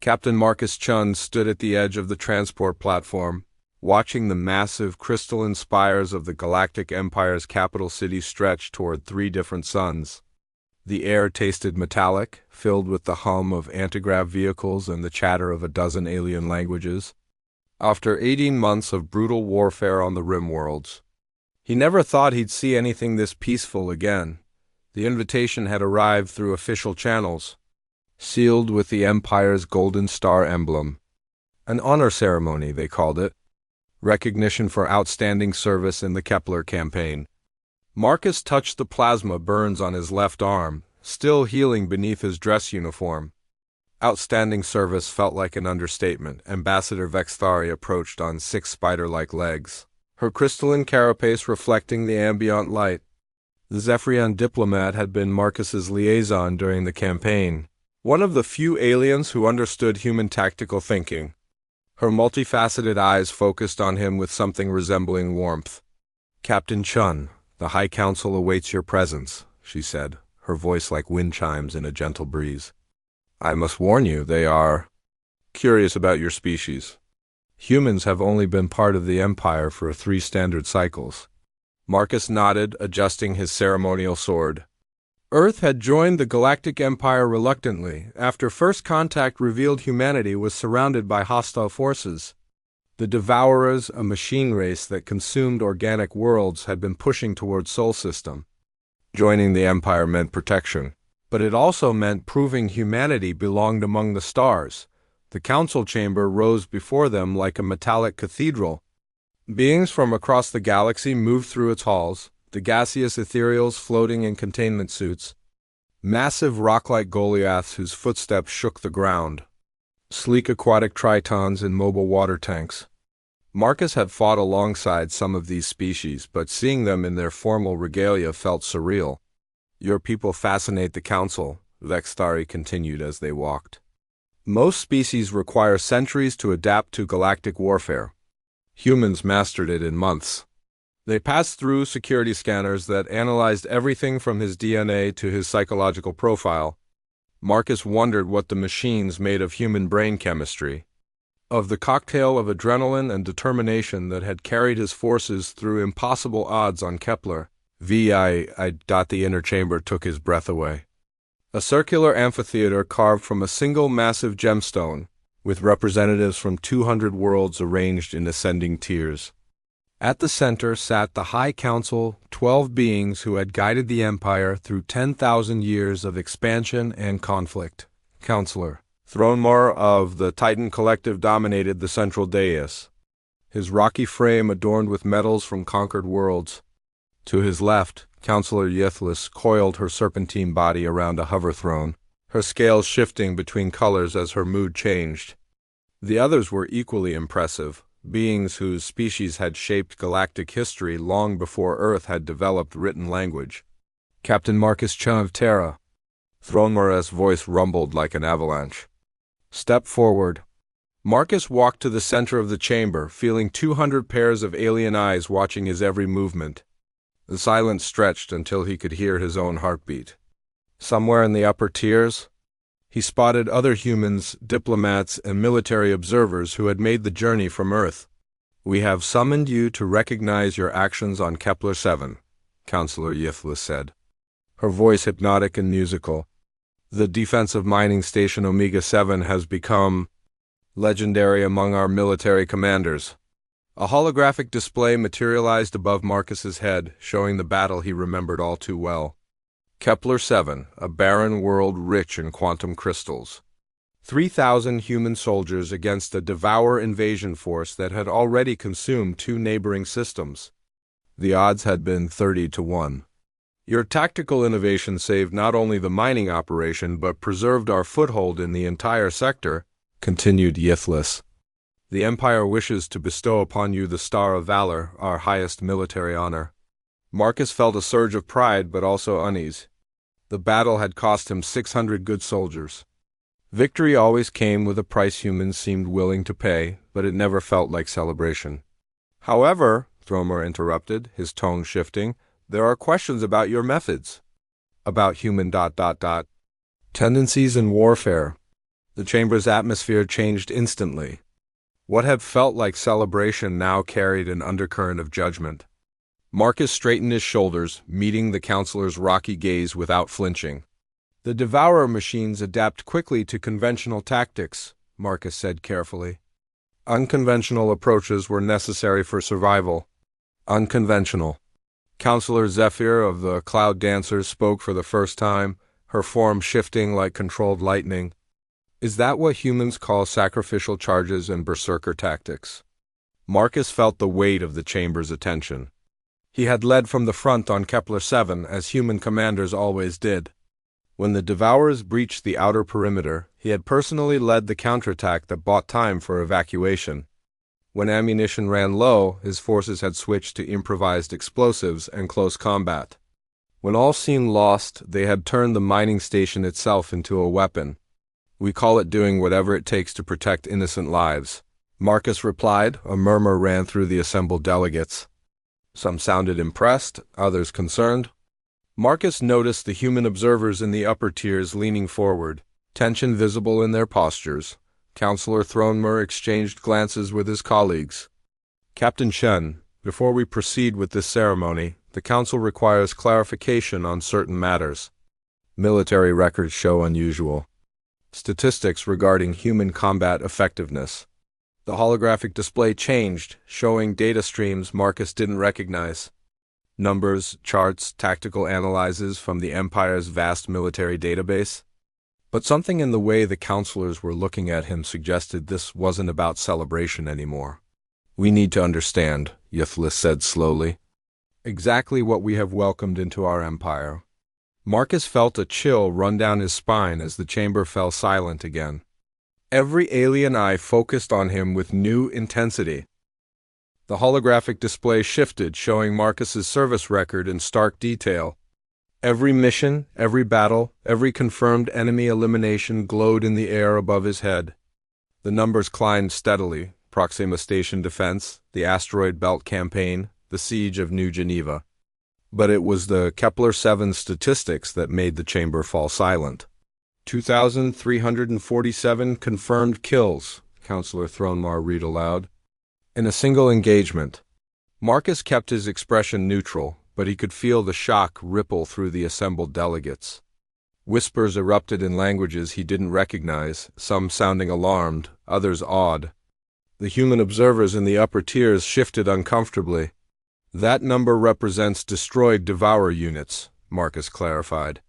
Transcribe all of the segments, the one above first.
Captain Marcus Chun stood at the edge of the transport platform, watching the massive crystalline spires of the Galactic Empire's capital city stretch toward 3 different suns. The air tasted metallic, filled with the hum of antigrav vehicles and the chatter of a dozen alien languages. After 18 months of brutal warfare on the rim worlds, he never thought he'd see anything this peaceful again. The invitation had arrived through official channels, sealed with the Empire's golden star emblem. An honor ceremony, they called it. Recognition for outstanding service in the Kepler campaign. Marcus touched the plasma burns on his left arm, still healing beneath his dress uniform. Outstanding service felt like an understatement. Ambassador Vexthari approached on 6 spider-like legs, her crystalline carapace reflecting the ambient light. The Zephyrian diplomat had been Marcus's liaison during the campaign, one of the few aliens who understood human tactical thinking. Her multifaceted eyes focused on him with something resembling warmth. "Captain Chun, the High Council awaits your presence," she said, her voice like wind chimes in a gentle breeze. "I must warn you, they are curious about your species. Humans have only been part of the Empire for 3 standard cycles." Marcus nodded, adjusting his ceremonial sword. Earth had joined the Galactic Empire reluctantly, after first contact revealed humanity was surrounded by hostile forces. The Devourers, a machine race that consumed organic worlds, had been pushing toward Sol System. Joining the Empire meant protection, but it also meant proving humanity belonged among the stars. The council chamber rose before them like a metallic cathedral. Beings from across the galaxy moved through its halls, the gaseous ethereals floating in containment suits, massive rock-like Goliaths whose footsteps shook the ground, sleek aquatic tritons in mobile water tanks. Marcus had fought alongside some of these species, but seeing them in their formal regalia felt surreal. "Your people fascinate the council," Vexthari continued as they walked. "Most species require centuries to adapt to galactic warfare. Humans mastered it in months." They passed through security scanners that analyzed everything from his DNA to his psychological profile. Marcus wondered what the machines made of human brain chemistry, of the cocktail of adrenaline and determination that had carried his forces through impossible odds on Kepler. The inner chamber took his breath away. A circular amphitheater carved from a single massive gemstone, with representatives from 200 worlds arranged in ascending tiers. At the center sat the High Council, 12 beings who had guided the Empire through 10,000 years of expansion and conflict. Counselor Thronemore of the Titan Collective dominated the central dais, his rocky frame adorned with medals from conquered worlds. To his left, Counselor Yithlis coiled her serpentine body around a hover throne, her scales shifting between colors as her mood changed. The others were equally impressive, beings whose species had shaped galactic history long before Earth had developed written language. "Captain Marcus Chun of Terra." Thronemore's voice rumbled like an avalanche. "Step forward." Marcus walked to the center of the chamber, feeling 200 pairs of alien eyes watching his every movement. The silence stretched until he could hear his own heartbeat. Somewhere in the upper tiers, he spotted other humans, diplomats, and military observers who had made the journey from Earth. "We have summoned you to recognize your actions on Kepler 7, Counselor Yithlis said, her voice hypnotic and musical. "The defensive mining station Omega 7 has become legendary among our military commanders." A holographic display materialized above Marcus's head, showing the battle he remembered all too well. Kepler 7, a barren world rich in quantum crystals. 3,000 human soldiers against a Devour invasion force that had already consumed 2 neighboring systems. The odds had been 30 to 1. "Your tactical innovation saved not only the mining operation but preserved our foothold in the entire sector," continued Yithlis. "The Empire wishes to bestow upon you the Star of Valor, our highest military honor." Marcus felt a surge of pride but also unease. The battle had cost him 600 good soldiers. Victory always came with a price humans seemed willing to pay, but it never felt like celebration. "However," Thromer interrupted, his tone shifting, "there are questions about your methods." "About human ... tendencies in warfare." The chamber's atmosphere changed instantly. What had felt like celebration now carried an undercurrent of judgment. Marcus straightened his shoulders, meeting the counselor's rocky gaze without flinching. "The Devourer machines adapt quickly to conventional tactics," Marcus said carefully. "Unconventional approaches were necessary for survival." Unconventional. Counselor Zephyr of the Cloud Dancers spoke for the first time, her form shifting like controlled lightning. "Is that what humans call sacrificial charges and berserker tactics?" Marcus felt the weight of the chamber's attention. He had led from the front on Kepler 7, as human commanders always did. When the Devourers breached the outer perimeter, he had personally led the counterattack that bought time for evacuation. When ammunition ran low, his forces had switched to improvised explosives and close combat. When all seemed lost, they had turned the mining station itself into a weapon. "We call it doing whatever it takes to protect innocent lives," Marcus replied. A murmur ran through the assembled delegates. Some sounded impressed, others concerned. Marcus noticed the human observers in the upper tiers leaning forward, tension visible in their postures. Counselor Thronemer exchanged glances with his colleagues. "Captain Shen, before we proceed with this ceremony, the Council requires clarification on certain matters. Military records show unusual statistics regarding human combat effectiveness." The holographic display changed, showing data streams Marcus didn't recognize. Numbers, charts, tactical analyses from the Empire's vast military database. But something in the way the counselors were looking at him suggested this wasn't about celebration anymore. "We need to understand," Ythlis said slowly, "exactly what we have welcomed into our empire." Marcus felt a chill run down his spine as the chamber fell silent again. Every alien eye focused on him with new intensity. The holographic display shifted, showing Marcus's service record in stark detail. Every mission, every battle, every confirmed enemy elimination glowed in the air above his head. The numbers climbed steadily: Proxima Station defense, the Asteroid Belt campaign, the siege of New Geneva. But it was the Kepler 7 statistics that made the chamber fall silent. 2,347 confirmed kills, Counselor Thronemar read aloud. In a single engagement. Marcus kept his expression neutral, but he could feel the shock ripple through the assembled delegates. Whispers erupted in languages he didn't recognize, some sounding alarmed, others awed. The human observers in the upper tiers shifted uncomfortably. "That number represents destroyed Devourer units," Marcus clarified.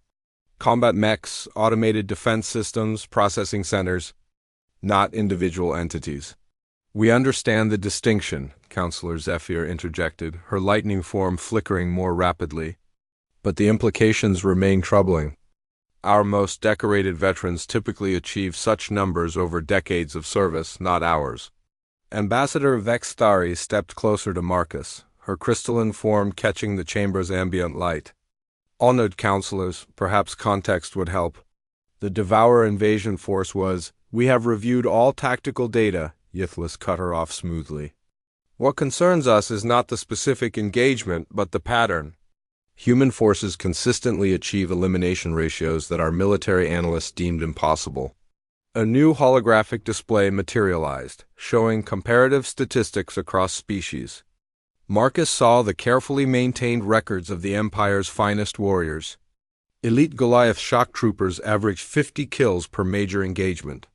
"Combat mechs, automated defense systems, processing centers, not individual entities." "We understand the distinction," Counselor Zephyr interjected, her lightning form flickering more rapidly. "But the implications remain troubling. Our most decorated veterans typically achieve such numbers over decades of service, not hours." Ambassador Vexthari stepped closer to Marcus, her crystalline form catching the chamber's ambient light. "Honored counselors, perhaps context would help. The Devourer invasion force was, we have reviewed all tactical data," Ythlis cut her off smoothly. "What concerns us is not the specific engagement, but the pattern. Human forces consistently achieve elimination ratios that our military analysts deemed impossible." A new holographic display materialized, showing comparative statistics across species. Marcus saw the carefully maintained records of the Empire's finest warriors. Elite Goliath shock troopers averaged 50 kills per major engagement.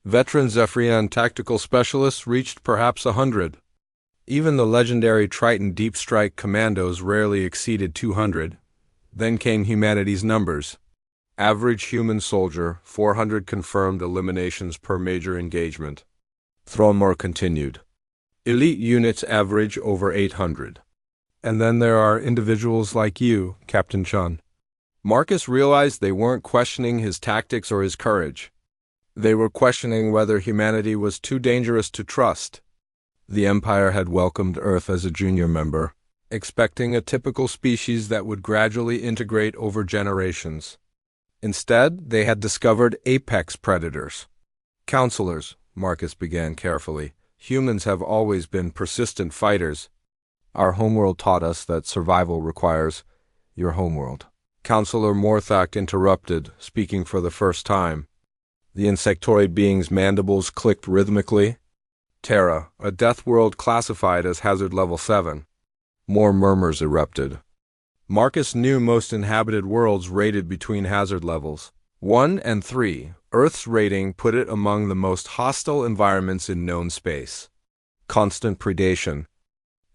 Veteran Zephyrian tactical specialists reached perhaps 100. Even the legendary Triton Deep Strike commandos rarely exceeded 200. Then came humanity's numbers. Average human soldier, 400 confirmed eliminations per major engagement. Thronemore continued. Elite units average over 800. And then there are individuals like you, Captain Chun. Marcus realized they weren't questioning his tactics or his courage. They were questioning whether humanity was too dangerous to trust. The Empire had welcomed Earth as a junior member, expecting a typical species that would gradually integrate over generations. Instead, they had discovered apex predators. "Counselors," Marcus began carefully, "humans have always been persistent fighters. Our homeworld taught us that survival requires your homeworld." Counselor Morthak interrupted, speaking for the first time. The insectoid being's mandibles clicked rhythmically. Terra, a death world classified as hazard level 7. More murmurs erupted. Marcus knew most inhabited worlds rated between hazard levels 1 and 3. Earth's rating put it among the most hostile environments in known space. Constant predation.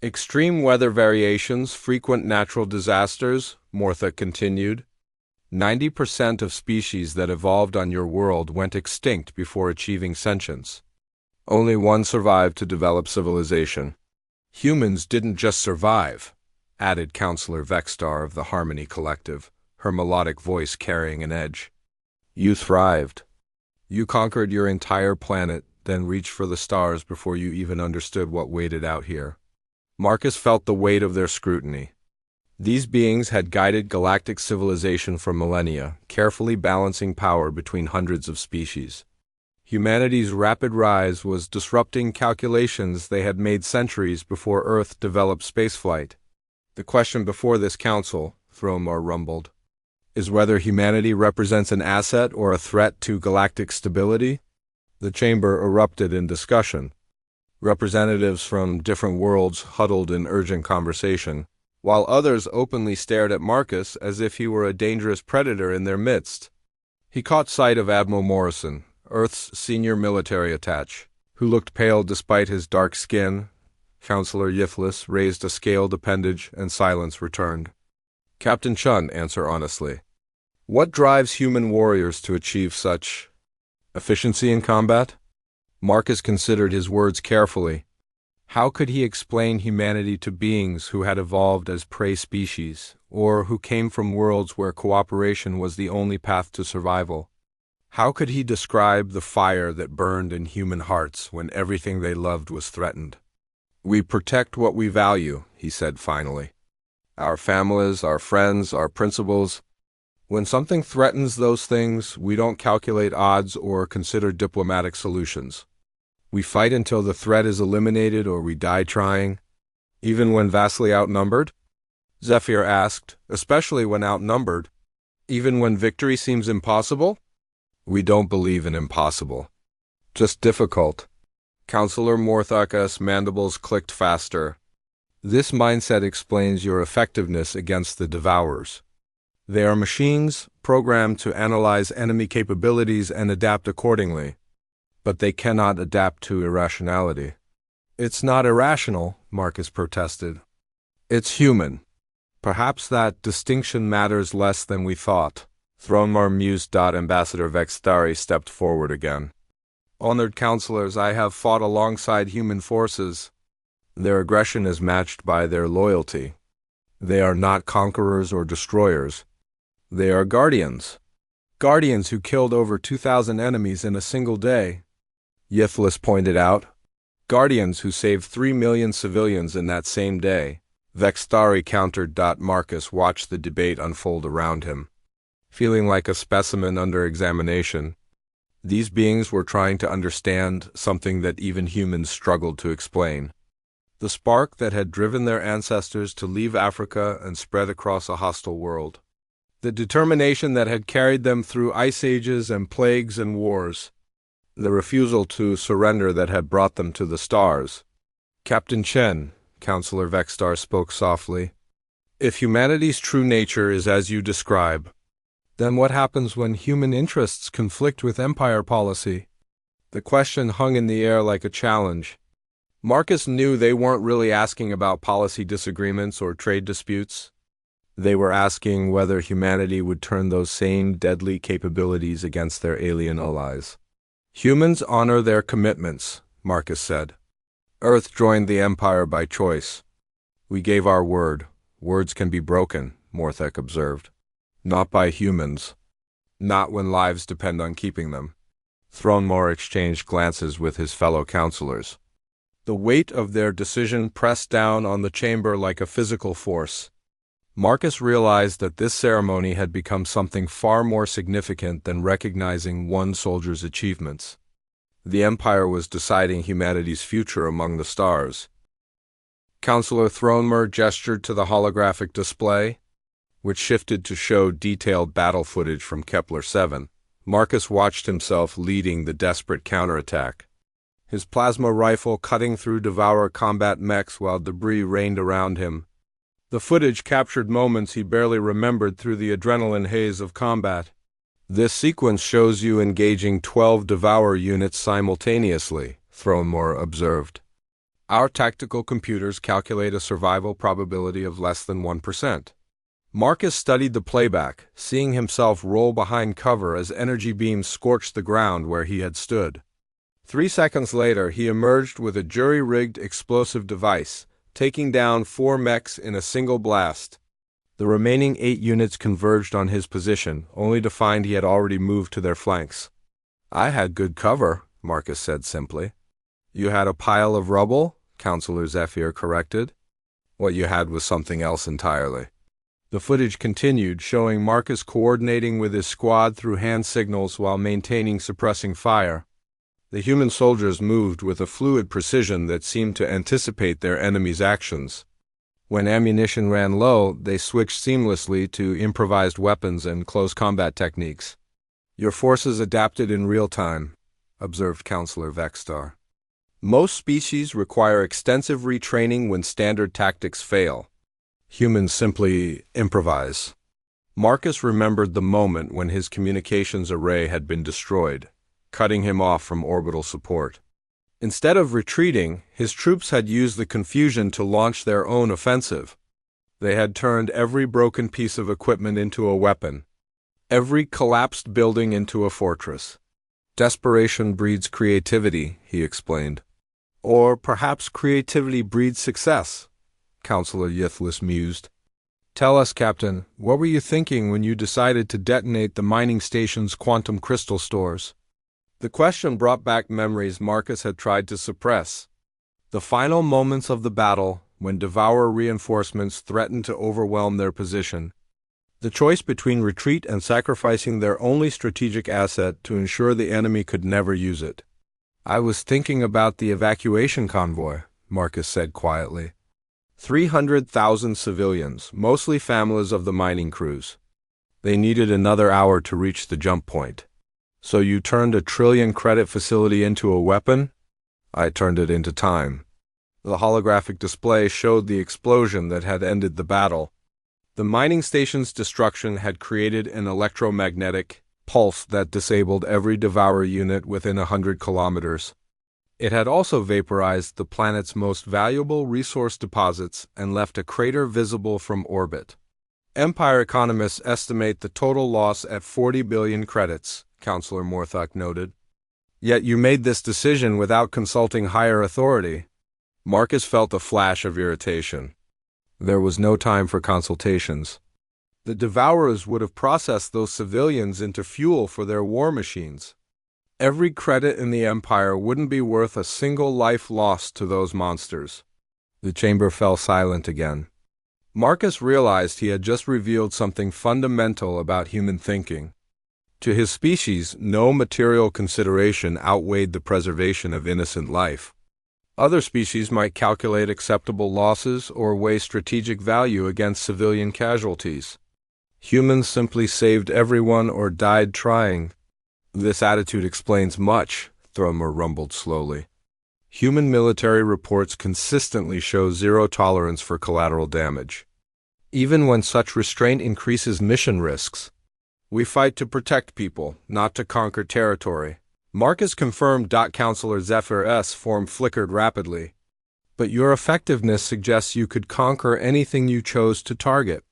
Extreme weather variations, frequent natural disasters, Mortha continued. 90% of species that evolved on your world went extinct before achieving sentience. Only one survived to develop civilization. Humans didn't just survive, added Counselor Vexstar of the Harmony Collective, her melodic voice carrying an edge. You thrived. You conquered your entire planet, then reached for the stars before you even understood what waited out here. Marcus felt the weight of their scrutiny. These beings had guided galactic civilization for millennia, carefully balancing power between hundreds of species. Humanity's rapid rise was disrupting calculations they had made centuries before Earth developed spaceflight. The question before this council, Thromar rumbled, is whether humanity represents an asset or a threat to galactic stability. The chamber erupted in discussion. Representatives from different worlds huddled in urgent conversation, while others openly stared at Marcus as if he were a dangerous predator in their midst. He caught sight of Admiral Morrison, Earth's senior military attaché, who looked pale despite his dark skin. Counselor Yiflis raised a scaled appendage, and silence returned. Captain Chun, answer honestly. What drives human warriors to achieve such efficiency in combat? Marcus considered his words carefully. How could he explain humanity to beings who had evolved as prey species, or who came from worlds where cooperation was the only path to survival? How could he describe the fire that burned in human hearts when everything they loved was threatened? We protect what we value, he said finally. Our families, our friends, our principles. When something threatens those things, we don't calculate odds or consider diplomatic solutions. We fight until the threat is eliminated or we die trying. Even when vastly outnumbered? Zephyr asked, especially when outnumbered. Even when victory seems impossible? We don't believe in impossible. Just difficult. Counselor Morthaka's mandibles clicked faster. This mindset explains your effectiveness against the Devourers. They are machines programmed to analyze enemy capabilities and adapt accordingly. But they cannot adapt to irrationality. It's not irrational, Marcus protested. It's human. Perhaps that distinction matters less than we thought. Thronmar mused. Ambassador Vextari stepped forward again. Honored counselors, I have fought alongside human forces. Their aggression is matched by their loyalty. They are not conquerors or destroyers. They are guardians. Guardians who killed over 2,000 enemies in a single day. Yiflis pointed out. Guardians who saved 3 million civilians in that same day. Vextari countered. Marcus watched the debate unfold around him. Feeling like a specimen under examination, these beings were trying to understand something that even humans struggled to explain. The spark that had driven their ancestors to leave Africa and spread across a hostile world. The determination that had carried them through ice ages and plagues and wars. The refusal to surrender that had brought them to the stars. Captain Chen, Counselor Vexstar spoke softly, if humanity's true nature is as you describe, then what happens when human interests conflict with empire policy? The question hung in the air like a challenge. Marcus knew they weren't really asking about policy disagreements or trade disputes. They were asking whether humanity would turn those same deadly capabilities against their alien allies. Humans honor their commitments, Marcus said. Earth joined the Empire by choice. We gave our word. Words can be broken, Morthek observed. Not by humans. Not when lives depend on keeping them. Thronmor exchanged glances with his fellow counselors. The weight of their decision pressed down on the chamber like a physical force. Marcus realized that this ceremony had become something far more significant than recognizing one soldier's achievements. The Empire was deciding humanity's future among the stars. Counselor Thronmer gestured to the holographic display, which shifted to show detailed battle footage from Kepler 7, Marcus watched himself leading the desperate counterattack, his plasma rifle cutting through Devourer combat mechs while debris rained around him. The footage captured moments he barely remembered through the adrenaline haze of combat. This sequence shows you engaging 12 Devourer units simultaneously, Thronmore observed. Our tactical computers calculate a survival probability of less than 1%. Marcus studied the playback, seeing himself roll behind cover as energy beams scorched the ground where he had stood. 3 seconds later, he emerged with a jury-rigged explosive device, taking down 4 mechs in a single blast. The remaining 8 units converged on his position, only to find he had already moved to their flanks. "I had good cover," Marcus said simply. "You had a pile of rubble?" Counselor Zephyr corrected. "What you had was something else entirely." The footage continued, showing Marcus coordinating with his squad through hand signals while maintaining suppressing fire. The human soldiers moved with a fluid precision that seemed to anticipate their enemies' actions. When ammunition ran low, they switched seamlessly to improvised weapons and close combat techniques. "Your forces adapted in real time," observed Counselor Vexstar. "Most species require extensive retraining when standard tactics fail. Humans simply improvise." Marcus remembered the moment when his communications array had been destroyed, cutting him off from orbital support. Instead of retreating, his troops had used the confusion to launch their own offensive. They had turned every broken piece of equipment into a weapon, every collapsed building into a fortress. "Desperation breeds creativity," he explained. "Or perhaps creativity breeds success," Counselor Yithless mused. "Tell us, Captain, what were you thinking when you decided to detonate the mining station's quantum crystal stores?" The question brought back memories Marcus had tried to suppress. The final moments of the battle, when Devourer reinforcements threatened to overwhelm their position. The choice between retreat and sacrificing their only strategic asset to ensure the enemy could never use it. "I was thinking about the evacuation convoy," Marcus said quietly. 300,000 civilians, mostly families of the mining crews. They needed another hour to reach the jump point. "So you turned a trillion-credit facility into a weapon?" "I turned it into time." The holographic display showed the explosion that had ended the battle. The mining station's destruction had created an electromagnetic pulse that disabled every Devourer unit within 100 kilometers. It had also vaporized the planet's most valuable resource deposits and left a crater visible from orbit. "Empire economists estimate the total loss at 40 billion credits, Counselor Morthok noted. "Yet you made this decision without consulting higher authority." Marcus felt a flash of irritation. There was no time for consultations. The Devourers would have processed those civilians into fuel for their war machines. Every credit in the Empire wouldn't be worth a single life lost to those monsters. The chamber fell silent again. Marcus realized he had just revealed something fundamental about human thinking. To his species, no material consideration outweighed the preservation of innocent life. Other species might calculate acceptable losses or weigh strategic value against civilian casualties. Humans simply saved everyone or died trying. "This attitude explains much," Thromer rumbled slowly. "Human military reports consistently show zero tolerance for collateral damage, even when such restraint increases mission risks. We fight to protect people, not to conquer territory." Marcus confirmed. Counselor Zephyr's form flickered rapidly. "But your effectiveness suggests you could conquer anything you chose to target."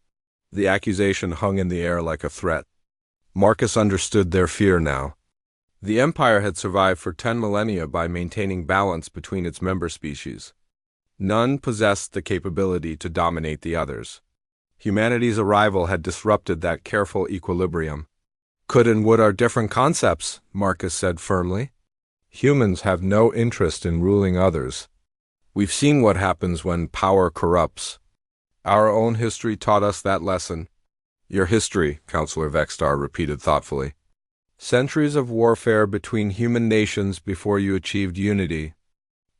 The accusation hung in the air like a threat. Marcus understood their fear now. The Empire had survived for 10 millennia by maintaining balance between its member species. None possessed the capability to dominate the others. Humanity's arrival had disrupted that careful equilibrium. "Could and would are different concepts," Marcus said firmly. "Humans have no interest in ruling others. We've seen what happens when power corrupts. Our own history taught us that lesson." "Your history," Counselor Vexstar repeated thoughtfully. "Centuries of warfare between human nations before you achieved unity.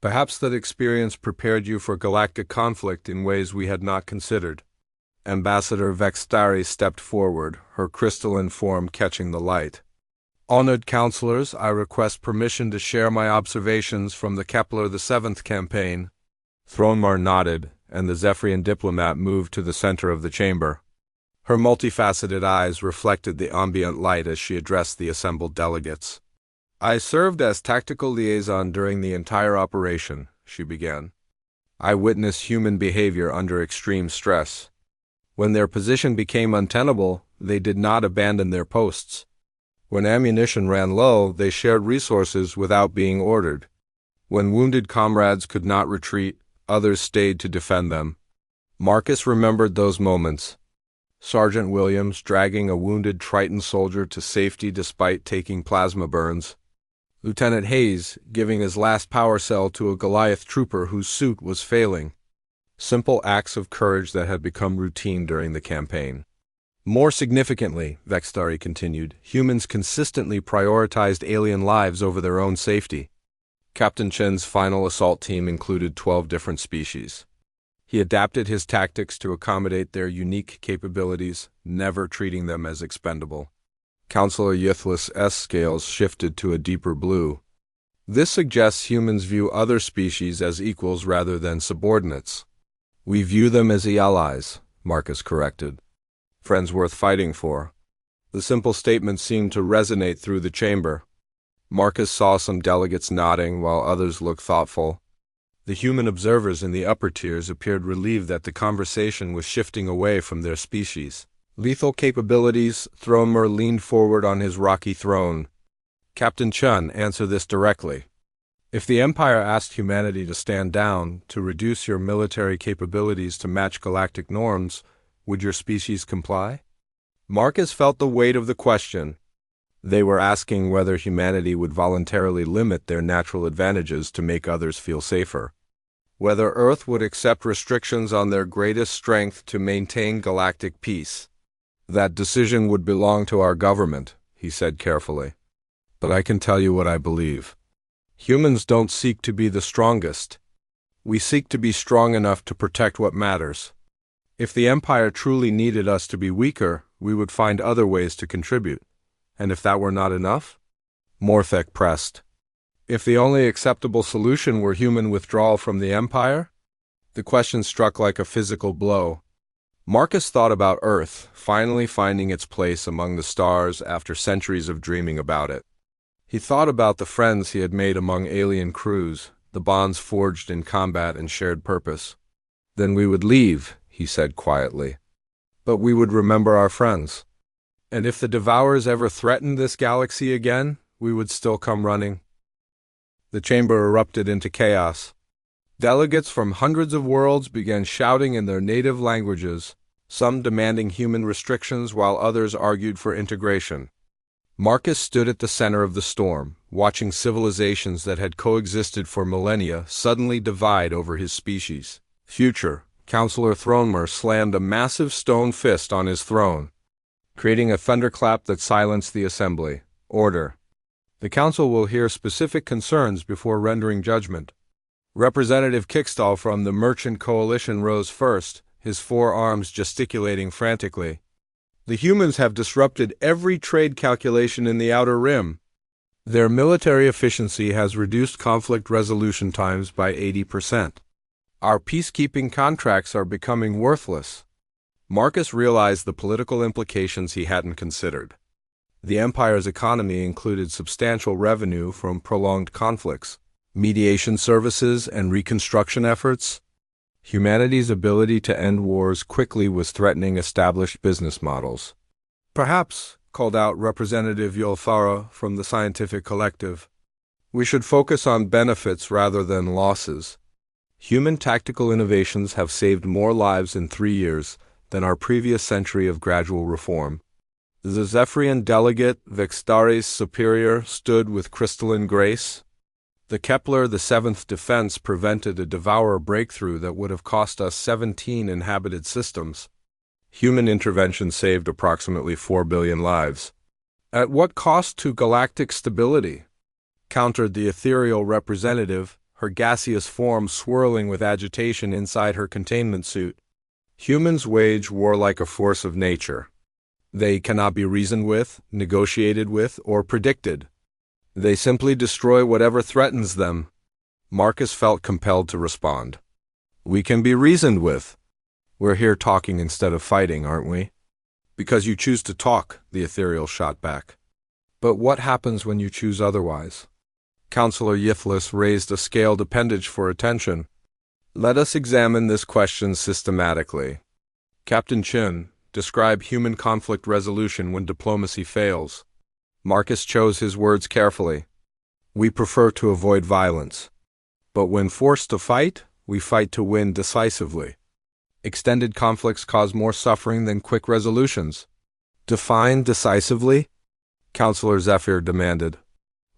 Perhaps that experience prepared you for galactic conflict in ways we had not considered." Ambassador Vexstari stepped forward, her crystalline form catching the light. Honored counselors, I request permission to share my observations from the Kepler the Seventh campaign. Thronmar nodded, and the Zephyrian diplomat moved to the center of the chamber. Her multifaceted eyes reflected the ambient light as she addressed the assembled delegates. I served as tactical liaison during the entire operation, she began. I witnessed human behavior under extreme stress. When their position became untenable, they did not abandon their posts. When ammunition ran low, they shared resources without being ordered. When wounded comrades could not retreat, others stayed to defend them. Marcus remembered those moments. Sergeant Williams dragging a wounded Triton soldier to safety despite taking plasma burns. Lieutenant Hayes giving his last power cell to a Goliath trooper whose suit was failing. Simple acts of courage that had become routine during the campaign. More significantly, Vextari continued, humans consistently prioritized alien lives over their own safety. Captain Chen's final assault team included 12 different species. He adapted his tactics to accommodate their unique capabilities, never treating them as expendable. Counselor Yithless' scales shifted to a deeper blue. This suggests humans view other species as equals rather than subordinates. We view them as allies, Marcus corrected. Friends worth fighting for. The simple statement seemed to resonate through the chamber. Marcus saw some delegates nodding while others looked thoughtful. The human observers in the upper tiers appeared relieved that the conversation was shifting away from their species. Lethal capabilities, Thronmer leaned forward on his rocky throne. Captain Chun, answer this directly. If the Empire asked humanity to stand down, to reduce your military capabilities to match galactic norms, would your species comply? Marcus felt the weight of the question. They were asking whether humanity would voluntarily limit their natural advantages to make others feel safer. Whether Earth would accept restrictions on their greatest strength to maintain galactic peace. That decision would belong to our government, he said carefully. But I can tell you what I believe. Humans don't seek to be the strongest. We seek to be strong enough to protect what matters. If the Empire truly needed us to be weaker, we would find other ways to contribute. And if that were not enough? Morthek pressed. If the only acceptable solution were human withdrawal from the Empire? The question struck like a physical blow. Marcus thought about Earth, finally finding its place among the stars after centuries of dreaming about it. He thought about the friends he had made among alien crews, the bonds forged in combat and shared purpose. Then we would leave, he said quietly. But we would remember our friends. And if the Devourers ever threatened this galaxy again, we would still come running. The chamber erupted into chaos. Delegates from hundreds of worlds began shouting in their native languages, some demanding human restrictions while others argued for integration. Marcus stood at the center of the storm, watching civilizations that had coexisted for millennia suddenly divide over his species. Future, Counselor Thronmer slammed a massive stone fist on his throne, creating a thunderclap that silenced the assembly. Order. The Council will hear specific concerns before rendering judgment. Representative Kickstall from the Merchant Coalition rose first, his forearms gesticulating frantically. The humans have disrupted every trade calculation in the Outer Rim. Their military efficiency has reduced conflict resolution times by 80%. Our peacekeeping contracts are becoming worthless. Marcus realized the political implications he hadn't considered. The Empire's economy included substantial revenue from prolonged conflicts, mediation services, and reconstruction efforts. Humanity's ability to end wars quickly was threatening established business models. Perhaps, called out Representative Yulfara from the Scientific Collective, we should focus on benefits rather than losses. Human tactical innovations have saved more lives in 3 years than our previous century of gradual reform. The Zephyrian delegate, Vextari's superior, stood with crystalline grace. The Kepler the Seventh defense prevented a Devourer breakthrough that would have cost us 17 inhabited systems. Human intervention saved approximately 4 billion lives. At what cost to galactic stability? Countered the ethereal representative, her gaseous form swirling with agitation inside her containment suit. Humans wage war like a force of nature. They cannot be reasoned with, negotiated with, or predicted. They simply destroy whatever threatens them. Marcus felt compelled to respond. We can be reasoned with. We're here talking instead of fighting, aren't we? Because you choose to talk, the ethereal shot back. But what happens when you choose otherwise? Counselor Yithlis raised a scaled appendage for attention. Let us examine this question systematically. Captain Chin, describe human conflict resolution when diplomacy fails. Marcus chose his words carefully. We prefer to avoid violence. But when forced to fight, we fight to win decisively. Extended conflicts cause more suffering than quick resolutions. Define decisively? Counselor Zephyr demanded.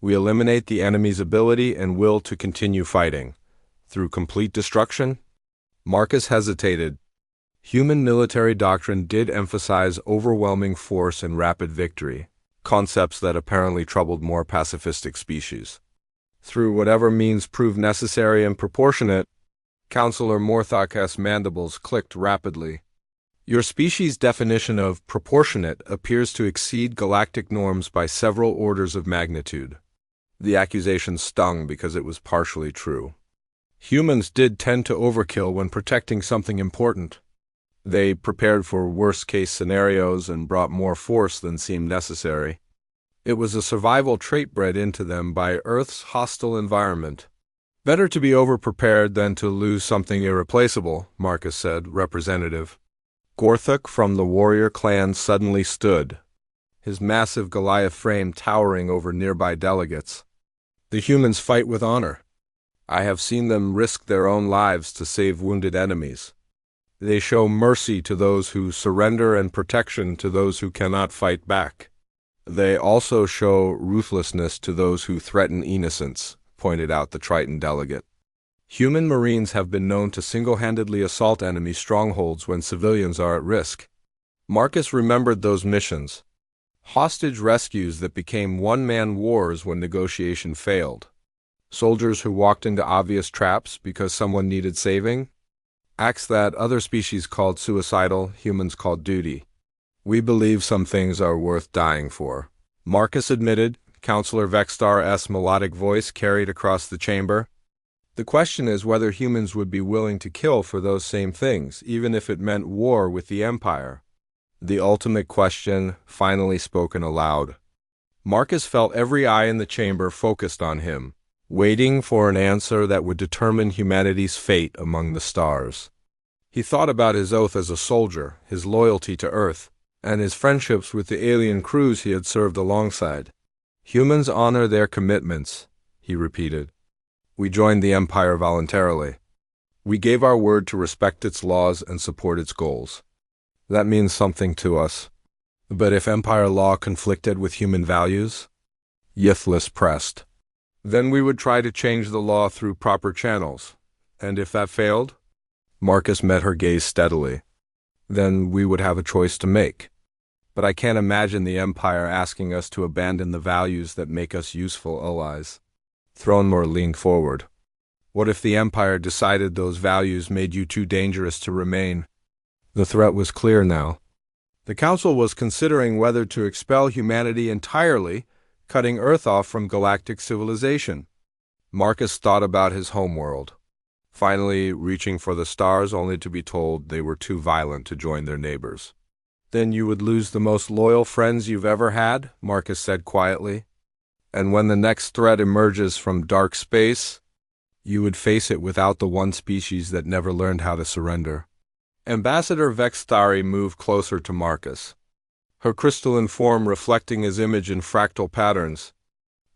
We eliminate the enemy's ability and will to continue fighting. Through complete destruction? Marcus hesitated. Human military doctrine did emphasize overwhelming force and rapid victory, concepts that apparently troubled more pacifistic species. Through whatever means proved necessary and proportionate, Counselor Morthok's mandibles clicked rapidly. Your species' definition of proportionate appears to exceed galactic norms by several orders of magnitude. The accusation stung because it was partially true. Humans did tend to overkill when protecting something important. They prepared for worst-case scenarios and brought more force than seemed necessary. It was a survival trait bred into them by Earth's hostile environment. Better to be over-prepared than to lose something irreplaceable, Marcus said, representative. Gorthuk from the warrior clan suddenly stood, his massive Goliath frame towering over nearby delegates. The humans fight with honor. I have seen them risk their own lives to save wounded enemies. They show mercy to those who surrender and protection to those who cannot fight back. They also show ruthlessness to those who threaten innocence, pointed out the Triton delegate. Human Marines have been known to single-handedly assault enemy strongholds when civilians are at risk. Marcus remembered those missions. Hostage rescues that became one-man wars when negotiation failed. Soldiers who walked into obvious traps because someone needed saving. Acts that other species called suicidal, humans called duty. We believe some things are worth dying for, Marcus admitted, Counselor Vexstar's melodic voice carried across the chamber. The question is whether humans would be willing to kill for those same things, even if it meant war with the Empire. The ultimate question, finally spoken aloud. Marcus felt every eye in the chamber focused on him, waiting for an answer that would determine humanity's fate among the stars. He thought about his oath as a soldier, his loyalty to Earth, and his friendships with the alien crews he had served alongside. Humans honor their commitments, he repeated. We joined the Empire voluntarily. We gave our word to respect its laws and support its goals. That means something to us. But if Empire law conflicted with human values? Yithlis pressed. Then we would try to change the law through proper channels. And if that failed? Marcus met her gaze steadily. Then we would have a choice to make. But I can't imagine the Empire asking us to abandon the values that make us useful allies. Thronmore leaned forward. What if the Empire decided those values made you too dangerous to remain? The threat was clear now. The Council was considering whether to expel humanity entirely, cutting Earth off from galactic civilization. Marcus thought about his homeworld, finally reaching for the stars only to be told they were too violent to join their neighbors. Then you would lose the most loyal friends you've ever had, Marcus said quietly. And when the next threat emerges from dark space, you would face it without the one species that never learned how to surrender. Ambassador Vextari moved closer to Marcus, her crystalline form reflecting his image in fractal patterns.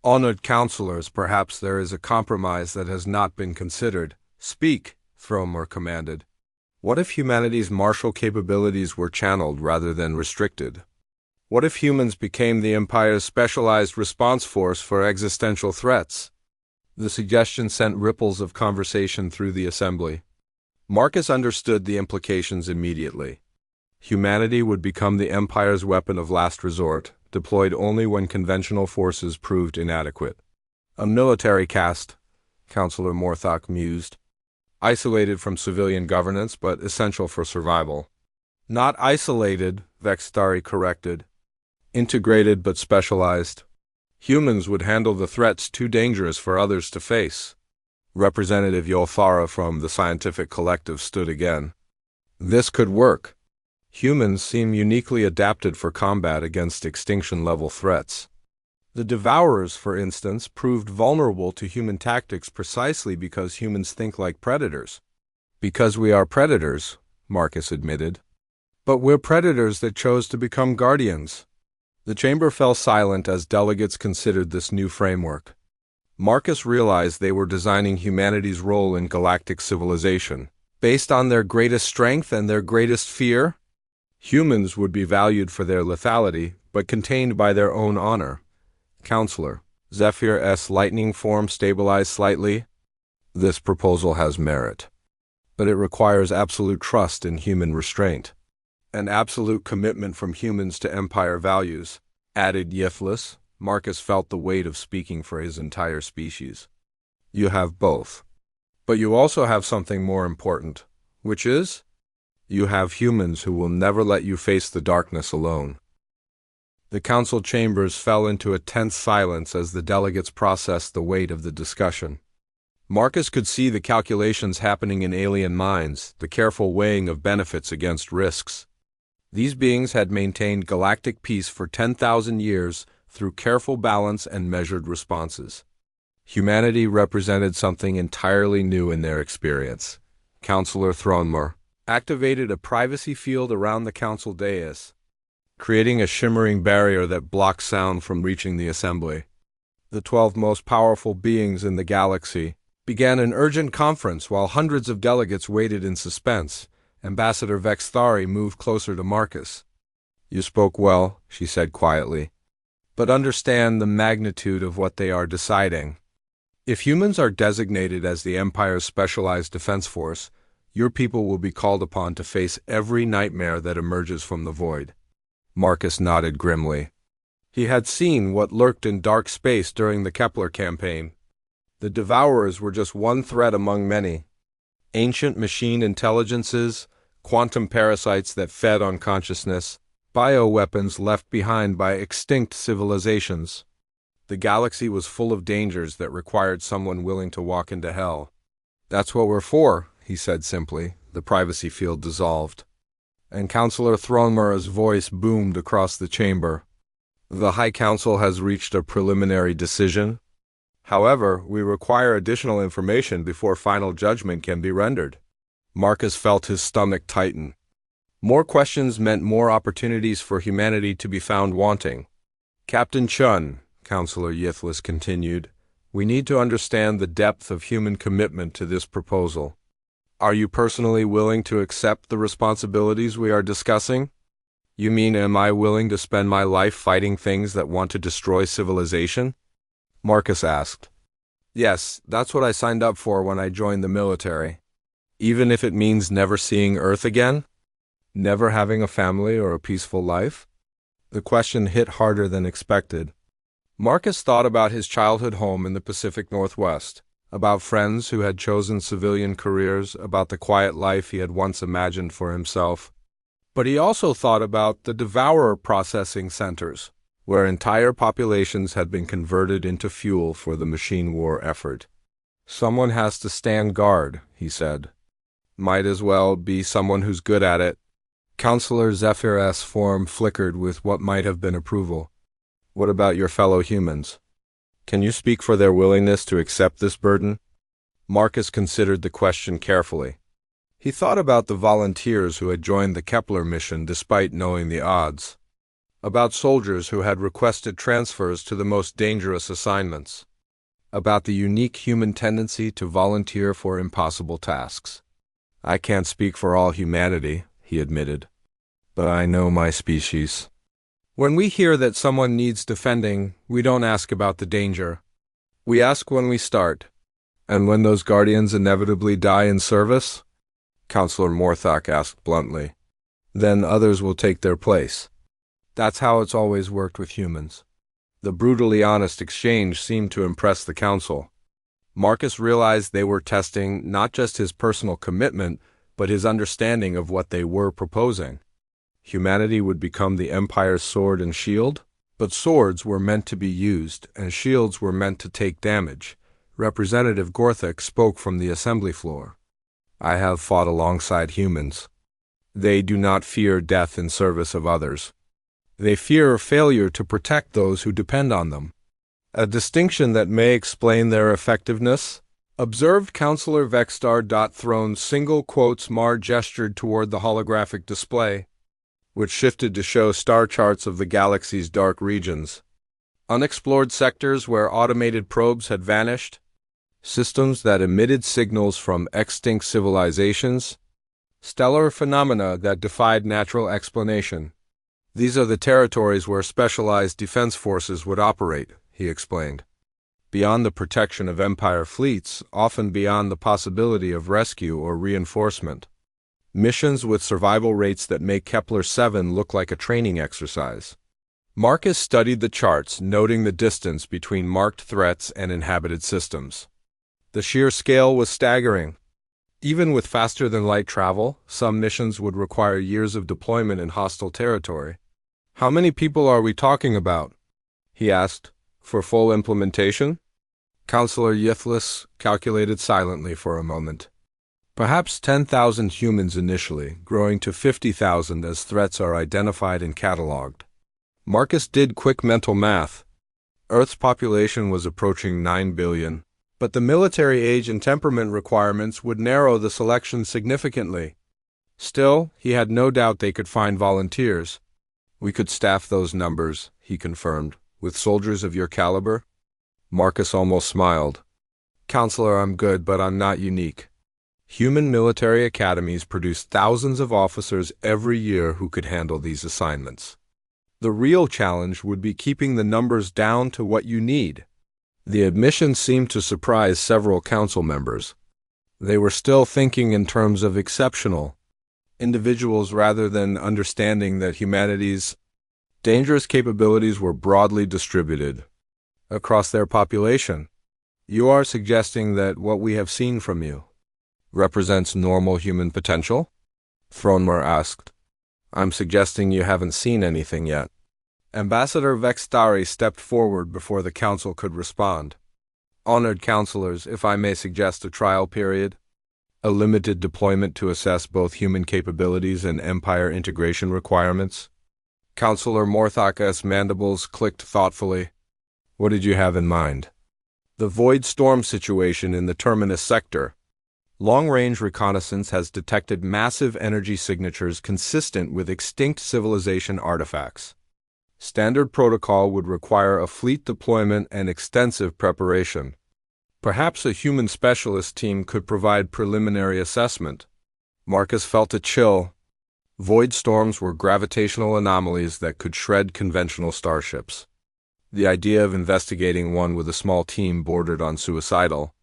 Honored counselors, perhaps there is a compromise that has not been considered. Speak, Thromer commanded. What if humanity's martial capabilities were channeled rather than restricted? What if humans became the Empire's specialized response force for existential threats? The suggestion sent ripples of conversation through the assembly. Marcus understood the implications immediately. Humanity would become the Empire's weapon of last resort, deployed only when conventional forces proved inadequate. A military caste, Counselor Morthok mused. Isolated from civilian governance, but essential for survival. Not isolated, Vextari corrected. Integrated but specialized. Humans would handle the threats too dangerous for others to face. Representative Yolfara from the Scientific Collective stood again. This could work. Humans seem uniquely adapted for combat against extinction-level threats. The Devourers, for instance, proved vulnerable to human tactics precisely because humans think like predators. Because we are predators, Marcus admitted. But we're predators that chose to become guardians. The chamber fell silent as delegates considered this new framework. Marcus realized they were designing humanity's role in galactic civilization. Based on their greatest strength and their greatest fear, humans would be valued for their lethality, but contained by their own honor. Counselor, Zephyr S. lightning form stabilized slightly. This proposal has merit. But it requires absolute trust in human restraint. An absolute commitment from humans to Empire values, added Yiflis. Marcus felt the weight of speaking for his entire species. You have both. But you also have something more important, which is, you have humans who will never let you face the darkness alone. The council chambers fell into a tense silence as the delegates processed the weight of the discussion. Marcus could see the calculations happening in alien minds, the careful weighing of benefits against risks. These beings had maintained galactic peace for 10,000 years through careful balance and measured responses. Humanity represented something entirely new in their experience. Counselor Thronmore activated a privacy field around the council dais, creating a shimmering barrier that blocked sound from reaching the assembly. The 12 most powerful beings in the galaxy began an urgent conference while hundreds of delegates waited in suspense. Ambassador Vextari moved closer to Marcus. You spoke well, she said quietly, but understand the magnitude of what they are deciding. If humans are designated as the Empire's specialized defense force, your people will be called upon to face every nightmare that emerges from the void. Marcus nodded grimly. He had seen what lurked in dark space during the Kepler campaign. The Devourers were just one threat among many. Ancient machine intelligences, quantum parasites that fed on consciousness, bioweapons left behind by extinct civilizations. The galaxy was full of dangers that required someone willing to walk into hell. That's what we're for, he said simply. The privacy field dissolved. And Counselor Thronmore's voice boomed across the chamber. The High Council has reached a preliminary decision. However, we require additional information before final judgment can be rendered. Marcus felt his stomach tighten. More questions meant more opportunities for humanity to be found wanting. Captain Chun, Counselor Yithlis continued, we need to understand the depth of human commitment to this proposal. Are you personally willing to accept the responsibilities we are discussing? You mean, am I willing to spend my life fighting things that want to destroy civilization? Marcus asked. Yes, that's what I signed up for when I joined the military. Even if it means never seeing Earth again? Never having a family or a peaceful life? The question hit harder than expected. Marcus thought about his childhood home in the Pacific Northwest, about friends who had chosen civilian careers, about the quiet life he had once imagined for himself. But he also thought about the devourer processing centers, where entire populations had been converted into fuel for the machine war effort. Someone has to stand guard, he said. Might as well be someone who's good at it. Counselor Zephyr's form flickered with what might have been approval. What about your fellow humans? Can you speak for their willingness to accept this burden? Marcus considered the question carefully. He thought about the volunteers who had joined the Kepler mission despite knowing the odds. About soldiers who had requested transfers to the most dangerous assignments. About the unique human tendency to volunteer for impossible tasks. I can't speak for all humanity, he admitted, but I know my species. When we hear that someone needs defending, we don't ask about the danger. We ask when we start. And when those guardians inevitably die in service? Counselor Morthok asked bluntly. Then others will take their place. That's how it's always worked with humans. The brutally honest exchange seemed to impress the council. Marcus realized they were testing not just his personal commitment, but his understanding of what they were proposing. Humanity would become the Empire's sword and shield? But swords were meant to be used, and shields were meant to take damage. Representative Gorthik spoke from the assembly floor. I have fought alongside humans. They do not fear death in service of others. They fear failure to protect those who depend on them. A distinction that may explain their effectiveness? Observed Counselor Vexstar. Throne's single quotes Mar gestured toward the holographic display, which shifted to show star charts of the galaxy's dark regions. Unexplored sectors where automated probes had vanished. Systems that emitted signals from extinct civilizations. Stellar phenomena that defied natural explanation. These are the territories where specialized defense forces would operate, he explained. Beyond the protection of Empire fleets, often beyond the possibility of rescue or reinforcement. Missions with survival rates that make Kepler-7 look like a training exercise. Marcus studied the charts, noting the distance between marked threats and inhabited systems. The sheer scale was staggering. Even with faster-than-light travel, some missions would require years of deployment in hostile territory. How many people are we talking about? He asked. For full implementation? Counselor Yithlis calculated silently for a moment. Perhaps 10,000 humans initially, growing to 50,000 as threats are identified and cataloged. Marcus did quick mental math. Earth's population was approaching 9 billion, but the military age and temperament requirements would narrow the selection significantly. Still, he had no doubt they could find volunteers. We could staff those numbers, he confirmed, with soldiers of your caliber. Marcus almost smiled. Counselor, I'm good, but I'm not unique. Human military academies produce thousands of officers every year who could handle these assignments. The real challenge would be keeping the numbers down to what you need. The admission seemed to surprise several council members. They were still thinking in terms of exceptional individuals rather than understanding that humanity's dangerous capabilities were broadly distributed across their population. You are suggesting that what we have seen from you represents normal human potential? Thronemar asked. I'm suggesting you haven't seen anything yet. Ambassador Vextari stepped forward before the council could respond. Honored counselors, if I may suggest a trial period, a limited deployment to assess both human capabilities and Empire integration requirements. Counselor Morthak's mandibles clicked thoughtfully. What did you have in mind? The void storm situation in the Terminus sector. Long-range reconnaissance has detected massive energy signatures consistent with extinct civilization artifacts. Standard protocol would require a fleet deployment and extensive preparation. Perhaps a human specialist team could provide preliminary assessment. Marcus felt a chill. Void storms were gravitational anomalies that could shred conventional starships. The idea of investigating one with a small team bordered on suicidal,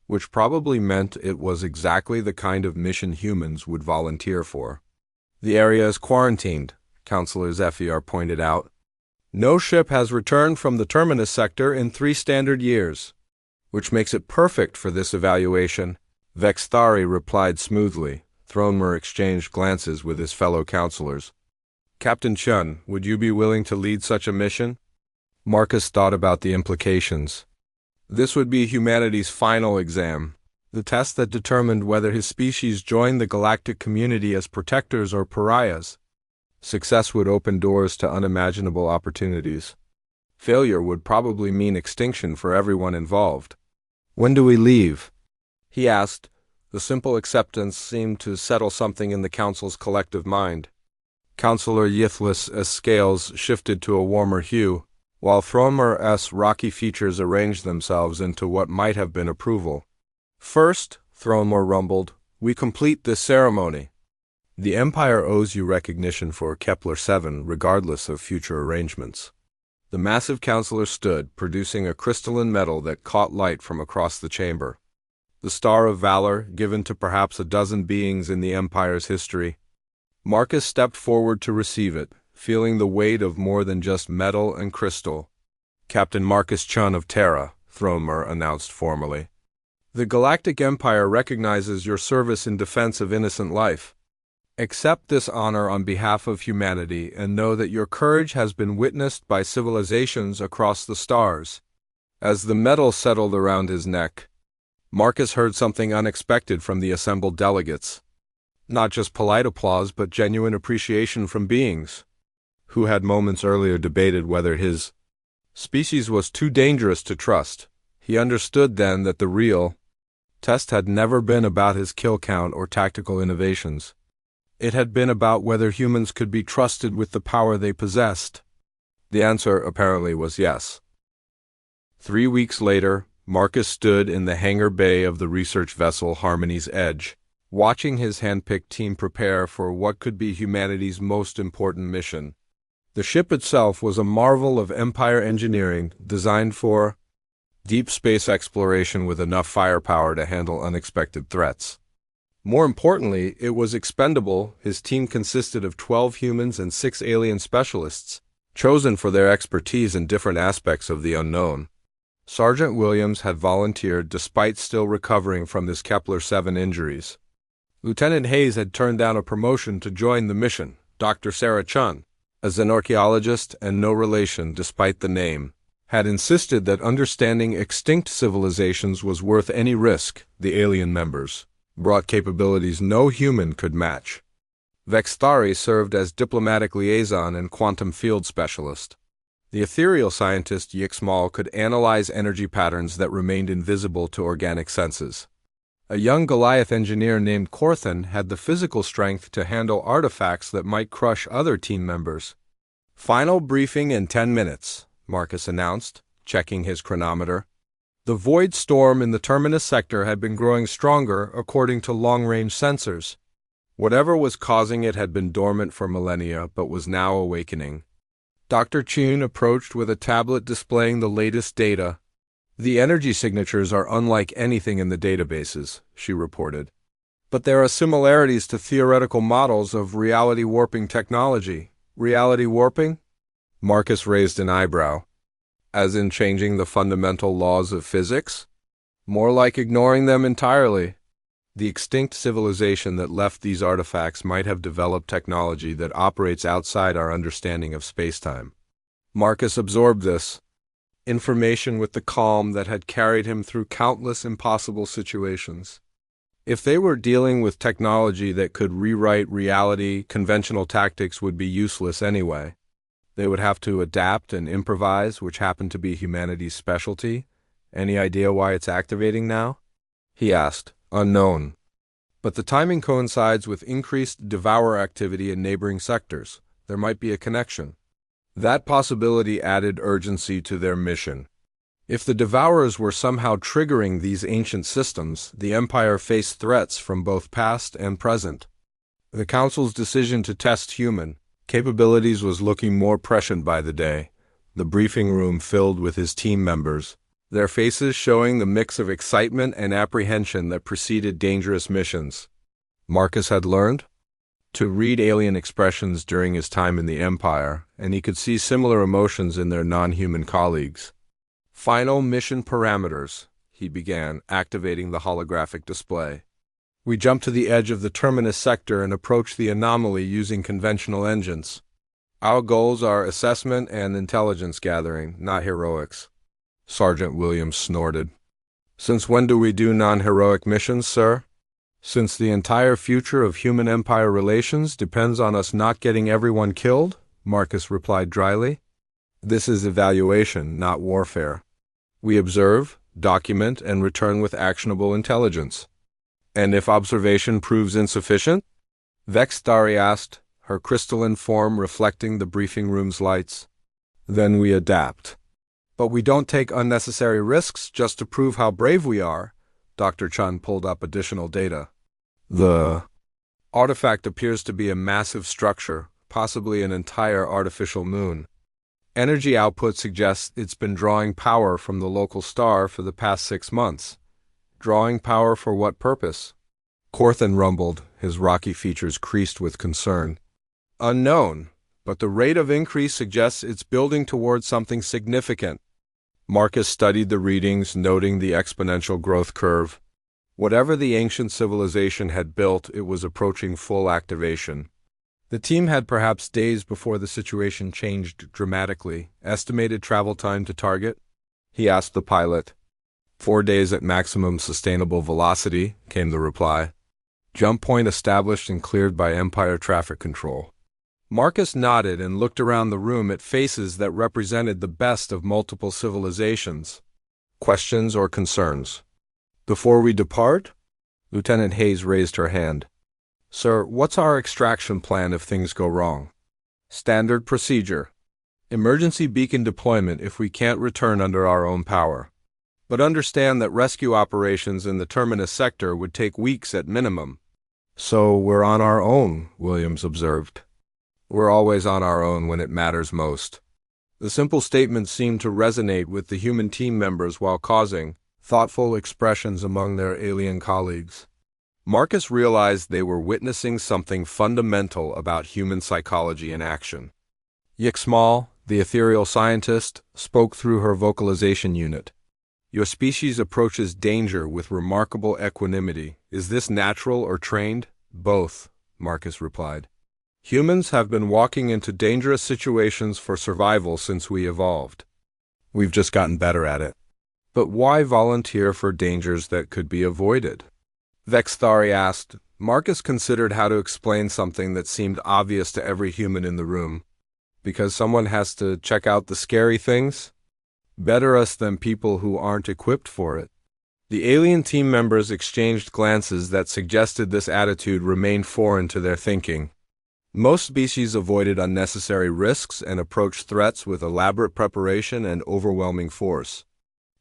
which probably meant it was exactly the kind of mission humans would volunteer for. The area is quarantined, Counselor Zephyr pointed out. No ship has returned from the Terminus sector in 3 standard years, which makes it perfect for this evaluation, Vextari replied smoothly. Thronemar exchanged glances with his fellow counselors. Captain Chun, would you be willing to lead such a mission? Marcus thought about the implications. This would be humanity's final exam, the test that determined whether his species joined the galactic community as protectors or pariahs. Success would open doors to unimaginable opportunities. Failure would probably mean extinction for everyone involved. When do we leave? He asked. The simple acceptance seemed to settle something in the council's collective mind. Counselor Yithlis' scales shifted to a warmer hue, while Thronemar's rocky features arranged themselves into what might have been approval. First, Thronemar rumbled, we complete this ceremony. The Empire owes you recognition for Kepler-7 regardless of future arrangements. The massive counselor stood, producing a crystalline metal that caught light from across the chamber. The Star of Valor, given to perhaps a dozen beings in the Empire's history. Marcus stepped forward to receive it, feeling the weight of more than just metal and crystal. Captain Marcus Chun of Terra, Thronemar announced formally. The Galactic Empire recognizes your service in defense of innocent life. Accept this honor on behalf of humanity and know that your courage has been witnessed by civilizations across the stars." As the medal settled around his neck, Marcus heard something unexpected from the assembled delegates. Not just polite applause, but genuine appreciation from beings who had moments earlier debated whether his species was too dangerous to trust. He understood then that the real test had never been about his kill count or tactical innovations. It had been about whether humans could be trusted with the power they possessed. The answer apparently was yes. 3 weeks later, Marcus stood in the hangar bay of the research vessel Harmony's Edge, watching his handpicked team prepare for what could be humanity's most important mission. The ship itself was a marvel of Empire engineering, designed for deep space exploration with enough firepower to handle unexpected threats. More importantly, it was expendable. His team consisted of 12 humans and 6 alien specialists, chosen for their expertise in different aspects of the unknown. Sergeant Williams had volunteered despite still recovering from his Kepler-7 injuries. Lieutenant Hayes had turned down a promotion to join the mission. Dr. Sarah Chun, as an archaeologist and no relation despite the name, had insisted that understanding extinct civilizations was worth any risk. The alien members brought capabilities no human could match. Vextari served as diplomatic liaison and quantum field specialist. The ethereal scientist Yixmal could analyze energy patterns that remained invisible to organic senses. A young Goliath engineer named Corthan had the physical strength to handle artifacts that might crush other team members. "Final briefing in 10 minutes, Marcus announced, checking his chronometer. The void storm in the Terminus sector had been growing stronger according to long-range sensors. Whatever was causing it had been dormant for millennia, but was now awakening. Dr. Chun approached with a tablet displaying the latest data. "The energy signatures are unlike anything in the databases," she reported. "But there are similarities to theoretical models of reality warping technology." "Reality warping?" Marcus raised an eyebrow. "As in changing the fundamental laws of physics?" "More like ignoring them entirely. The extinct civilization that left these artifacts might have developed technology that operates outside our understanding of spacetime." Marcus absorbed this information with the calm that had carried him through countless impossible situations. If they were dealing with technology that could rewrite reality, conventional tactics would be useless anyway. They would have to adapt and improvise, which happened to be humanity's specialty. "Any idea why it's activating now?" he asked. "Unknown. But the timing coincides with increased Devourer activity in neighboring sectors. There might be a connection." That possibility added urgency to their mission. If the Devourers were somehow triggering these ancient systems, the Empire faced threats from both past and present. The Council's decision to test human capabilities was looking more prescient by the day, the briefing room filled with his team members, their faces showing the mix of excitement and apprehension that preceded dangerous missions. Marcus had learned to read alien expressions during his time in the Empire, and he could see similar emotions in their non-human colleagues. "Final mission parameters," he began, activating the holographic display. "We jump to the edge of the Terminus sector and approach the anomaly using conventional engines. Our goals are assessment and intelligence gathering, not heroics." Sergeant Williams snorted. "Since when do we do non-heroic missions, sir?" "Since the entire future of human-empire relations depends on us not getting everyone killed," Marcus replied dryly. "This is evaluation, not warfare. We observe, document, and return with actionable intelligence." "And if observation proves insufficient?" Vextari asked, her crystalline form reflecting the briefing room's lights. "Then we adapt." "But we don't take unnecessary risks just to prove how brave we are." Dr. Chun pulled up additional data. "The artifact appears to be a massive structure, possibly an entire artificial moon. Energy output suggests it's been drawing power from the local star for the past 6 months. Drawing power for what purpose?" Corthan rumbled, his rocky features creased with concern. "Unknown, but the rate of increase suggests it's building towards something significant." Marcus studied the readings, noting the exponential growth curve. Whatever the ancient civilization had built, it was approaching full activation. The team had perhaps days before the situation changed dramatically. Estimated travel time to target? He asked the pilot. 4 days at maximum sustainable velocity, came the reply. Jump point established and cleared by Empire traffic control. Marcus nodded and looked around the room at faces that represented the best of multiple civilizations. Questions or concerns? Before we depart? Lieutenant Hayes raised her hand. Sir, what's our extraction plan if things go wrong? Standard procedure. Emergency beacon deployment if we can't return under our own power. But understand that rescue operations in the Terminus sector would take weeks at minimum. So we're on our own, Williams observed. We're always on our own when it matters most. The simple statement seemed to resonate with the human team members while causing thoughtful expressions among their alien colleagues. Marcus realized they were witnessing something fundamental about human psychology in action. Yixmal, the ethereal scientist, spoke through her vocalization unit. Your species approaches danger with remarkable equanimity. Is this natural or trained? Both, Marcus replied. Humans have been walking into dangerous situations for survival since we evolved. We've just gotten better at it. But why volunteer for dangers that could be avoided? Vexthari asked. Marcus considered how to explain something that seemed obvious to every human in the room. Because someone has to check out the scary things? Better us than people who aren't equipped for it. The alien team members exchanged glances that suggested this attitude remained foreign to their thinking. Most species avoided unnecessary risks and approached threats with elaborate preparation and overwhelming force.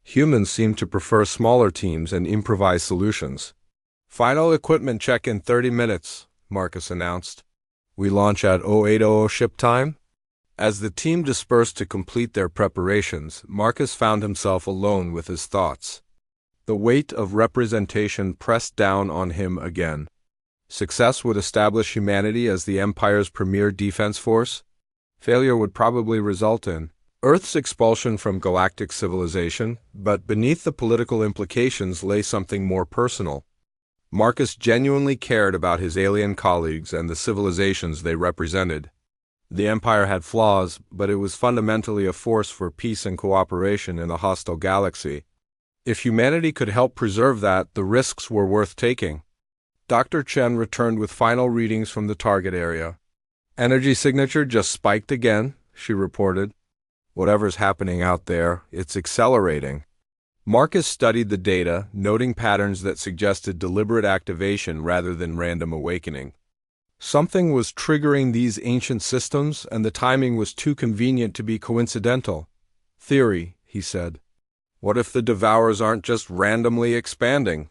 Humans seem to prefer smaller teams and improvised solutions. Final equipment check in 30 minutes, Marcus announced. We launch at 0800 ship time? As the team dispersed to complete their preparations, Marcus found himself alone with his thoughts. The weight of representation pressed down on him again. Success would establish humanity as the Empire's premier defense force. Failure would probably result in Earth's expulsion from galactic civilization, but beneath the political implications lay something more personal. Marcus genuinely cared about his alien colleagues and the civilizations they represented. The Empire had flaws, but it was fundamentally a force for peace and cooperation in a hostile galaxy. If humanity could help preserve that, the risks were worth taking. Dr. Chen returned with final readings from the target area. Energy signature just spiked again, she reported. Whatever's happening out there, it's accelerating. Marcus studied the data, noting patterns that suggested deliberate activation rather than random awakening. Something was triggering these ancient systems, and the timing was too convenient to be coincidental. Theory, he said. What if the Devourers aren't just randomly expanding?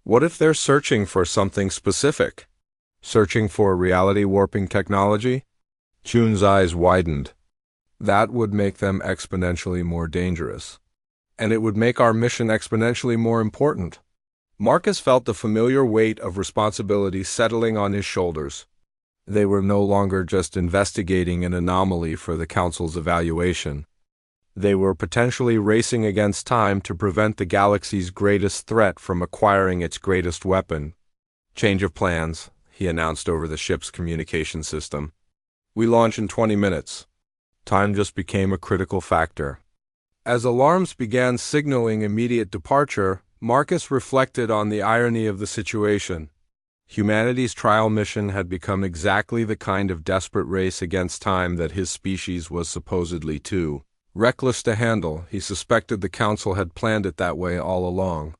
What if they're searching for something specific? Searching for reality-warping technology? Chun's eyes widened. That would make them exponentially more dangerous. And it would make our mission exponentially more important. Marcus felt the familiar weight of responsibility settling on his shoulders. They were no longer just investigating an anomaly for the Council's evaluation. They were potentially racing against time to prevent the galaxy's greatest threat from acquiring its greatest weapon. Change of plans, he announced over the ship's communication system. We launch in 20 minutes. Time just became a critical factor. As alarms began signaling immediate departure, Marcus reflected on the irony of the situation. Humanity's trial mission had become exactly the kind of desperate race against time that his species was supposedly too reckless to handle. He suspected the Council had planned it that way all along.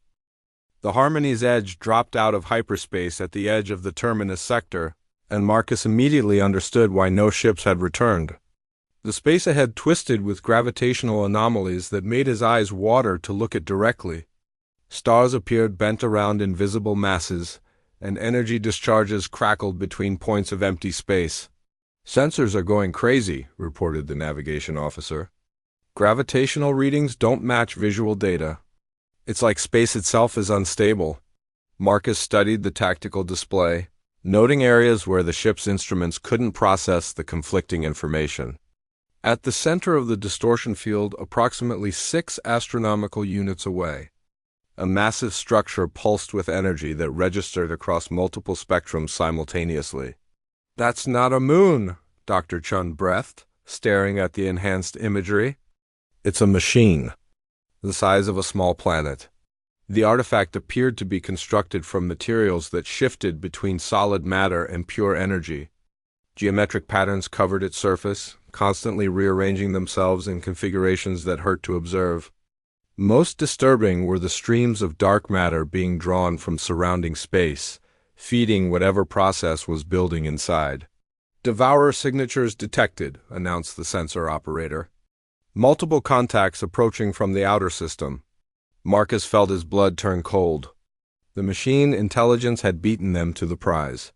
The Harmony's edge dropped out of hyperspace at the edge of the Terminus sector, and Marcus immediately understood why no ships had returned. The space ahead twisted with gravitational anomalies that made his eyes water to look at directly. Stars appeared bent around invisible masses, and energy discharges crackled between points of empty space. Sensors are going crazy, reported the navigation officer. Gravitational readings don't match visual data. It's like space itself is unstable. Marcus studied the tactical display, noting areas where the ship's instruments couldn't process the conflicting information. At the center of the distortion field, approximately 6 astronomical units away, A massive structure pulsed with energy that registered across multiple spectrums simultaneously. "That's not a moon," Dr. Chun breathed, staring at the enhanced imagery. "It's a machine, the size of a small planet." The artifact appeared to be constructed from materials that shifted between solid matter and pure energy. Geometric patterns covered its surface, constantly rearranging themselves in configurations that hurt to observe. Most disturbing were the streams of dark matter being drawn from surrounding space, feeding whatever process was building inside. "Devourer signatures detected," announced the sensor operator. "Multiple contacts approaching from the outer system." Marcus felt his blood turn cold. The machine intelligence had beaten them to the prize.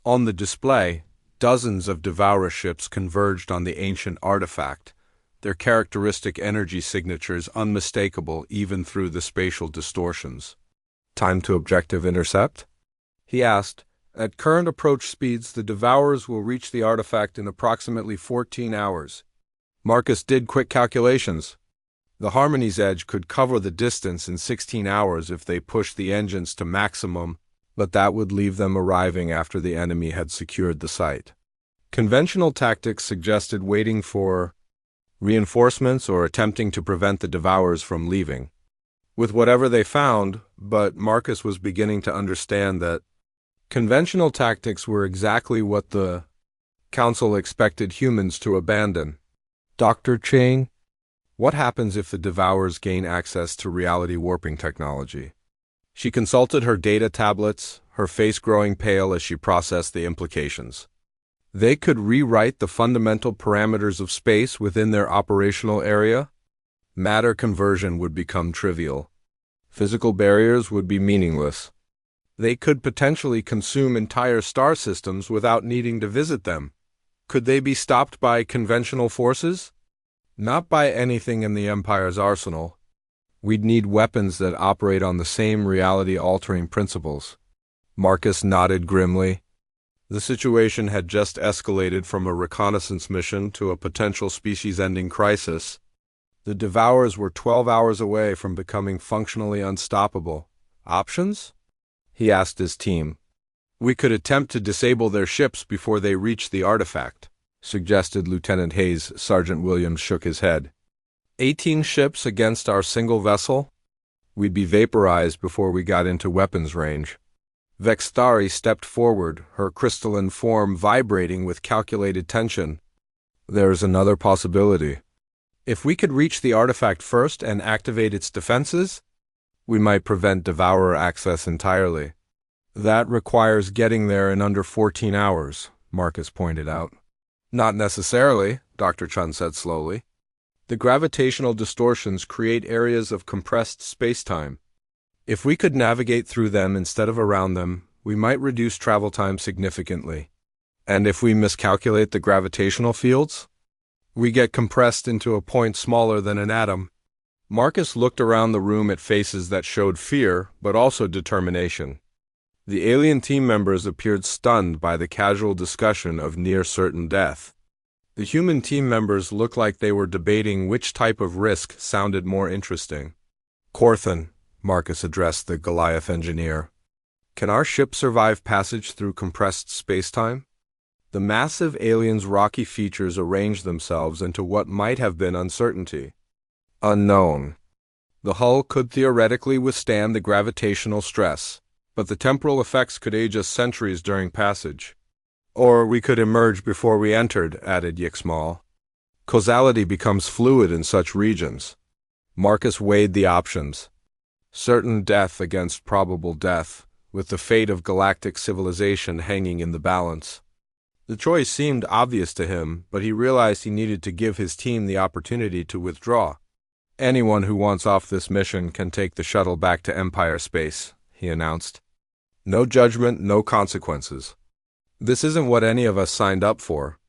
On the display, dozens of Devourer ships converged on the ancient artifact, their characteristic energy signatures unmistakable even through the spatial distortions. "Time to objective intercept?" he asked. "At current approach speeds, the Devourers will reach the artifact in approximately 14 hours. Marcus did quick calculations. The Harmony's Edge could cover the distance in 16 hours if they pushed the engines to maximum, but that would leave them arriving after the enemy had secured the site. Conventional tactics suggested waiting for reinforcements or attempting to prevent the Devourers from leaving. With whatever they found, but Marcus was beginning to understand that conventional tactics were exactly what the Council expected humans to abandon. "Dr. Chang, what happens if the Devourers gain access to reality warping technology?" She consulted her data tablets, her face growing pale as she processed the implications. "They could rewrite the fundamental parameters of space within their operational area. Matter conversion would become trivial. Physical barriers would be meaningless. They could potentially consume entire star systems without needing to visit them. Could they be stopped by conventional forces? Not by anything in the Empire's arsenal. We'd need weapons that operate on the same reality-altering principles." Marcus nodded grimly. The situation had just escalated from a reconnaissance mission to a potential species-ending crisis. The Devourers were 12 hours away from becoming functionally unstoppable. "Options?" he asked his team. "We could attempt to disable their ships before they reach the artifact," suggested Lieutenant Hayes. Sergeant Williams shook his head. 18 ships against our single vessel? We'd be vaporized before we got into weapons range." Vextari stepped forward, her crystalline form vibrating with calculated tension. "There's another possibility. If we could reach the artifact first and activate its defenses, we might prevent Devourer access entirely. That requires getting there in under 14 hours, Marcus pointed out. "Not necessarily," Dr. Chun said slowly. "The gravitational distortions create areas of compressed space-time. If we could navigate through them instead of around them, we might reduce travel time significantly. And if we miscalculate the gravitational fields, we get compressed into a point smaller than an atom." Marcus looked around the room at faces that showed fear, but also determination. The alien team members appeared stunned by the casual discussion of near-certain death. The human team members looked like they were debating which type of risk sounded more interesting. "Corthan," Marcus addressed the Goliath engineer, "can our ship survive passage through compressed spacetime?" The massive alien's rocky features arranged themselves into what might have been uncertainty. "Unknown. The hull could theoretically withstand the gravitational stress, but the temporal effects could age us centuries during passage. Or we could emerge before we entered," added Yixmal. "Causality becomes fluid in such regions." Marcus weighed the options. Certain death against probable death, with the fate of galactic civilization hanging in the balance. The choice seemed obvious to him, but he realized he needed to give his team the opportunity to withdraw. "Anyone who wants off this mission can take the shuttle back to Empire space," he announced. "No judgment, no consequences. This isn't what any of us signed up for."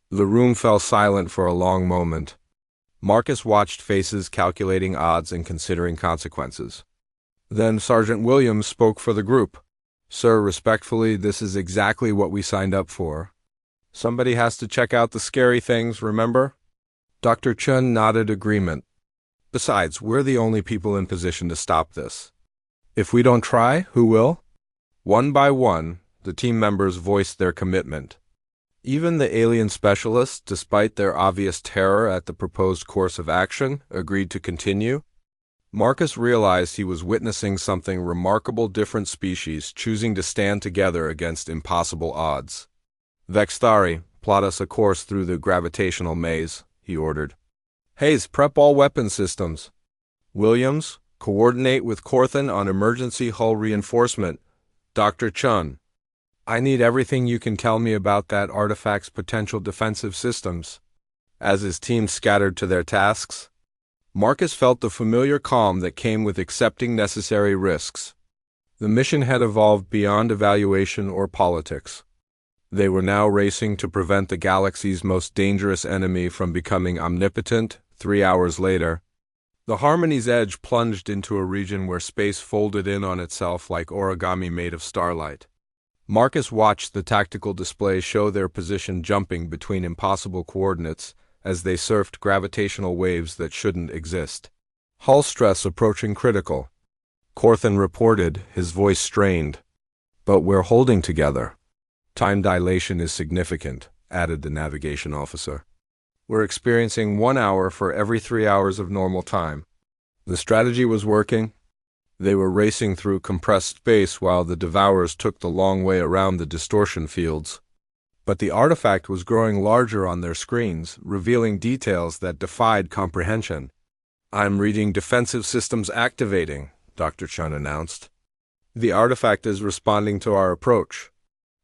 The room fell silent for a long moment. Marcus watched faces calculating odds and considering consequences. Then Sergeant Williams spoke for the group. "Sir, respectfully, this is exactly what we signed up for. Somebody has to check out the scary things, remember?" Dr. Chun nodded agreement. "Besides, we're the only people in position to stop this. If we don't try, who will? One by one, the team members voiced their commitment. Even the alien specialists, despite their obvious terror at the proposed course of action, agreed to continue. Marcus realized he was witnessing something remarkable: different species choosing to stand together against impossible odds. Vextari, plot us a course through the gravitational maze, he ordered. Hayes, prep all weapon systems. Williams, coordinate with Corthan on emergency hull reinforcement. Dr. Chun, I need everything you can tell me about that artifact's potential defensive systems. As his team scattered to their tasks, Marcus felt the familiar calm that came with accepting necessary risks. The mission had evolved beyond evaluation or politics. They were now racing to prevent the galaxy's most dangerous enemy from becoming omnipotent. 3 hours later, the Harmony's edge plunged into a region where space folded in on itself like origami made of starlight. Marcus watched the tactical display show their position jumping between impossible coordinates as they surfed gravitational waves that shouldn't exist. Hull stress approaching critical. Corthan reported, his voice strained. But we're holding together. Time dilation is significant, added the navigation officer. We're experiencing 1 hour for every 3 hours of normal time. The strategy was working. They were racing through compressed space while the Devourers took the long way around the distortion fields. But the artifact was growing larger on their screens, revealing details that defied comprehension. I'm reading defensive systems activating, Dr. Chun announced. The artifact is responding to our approach.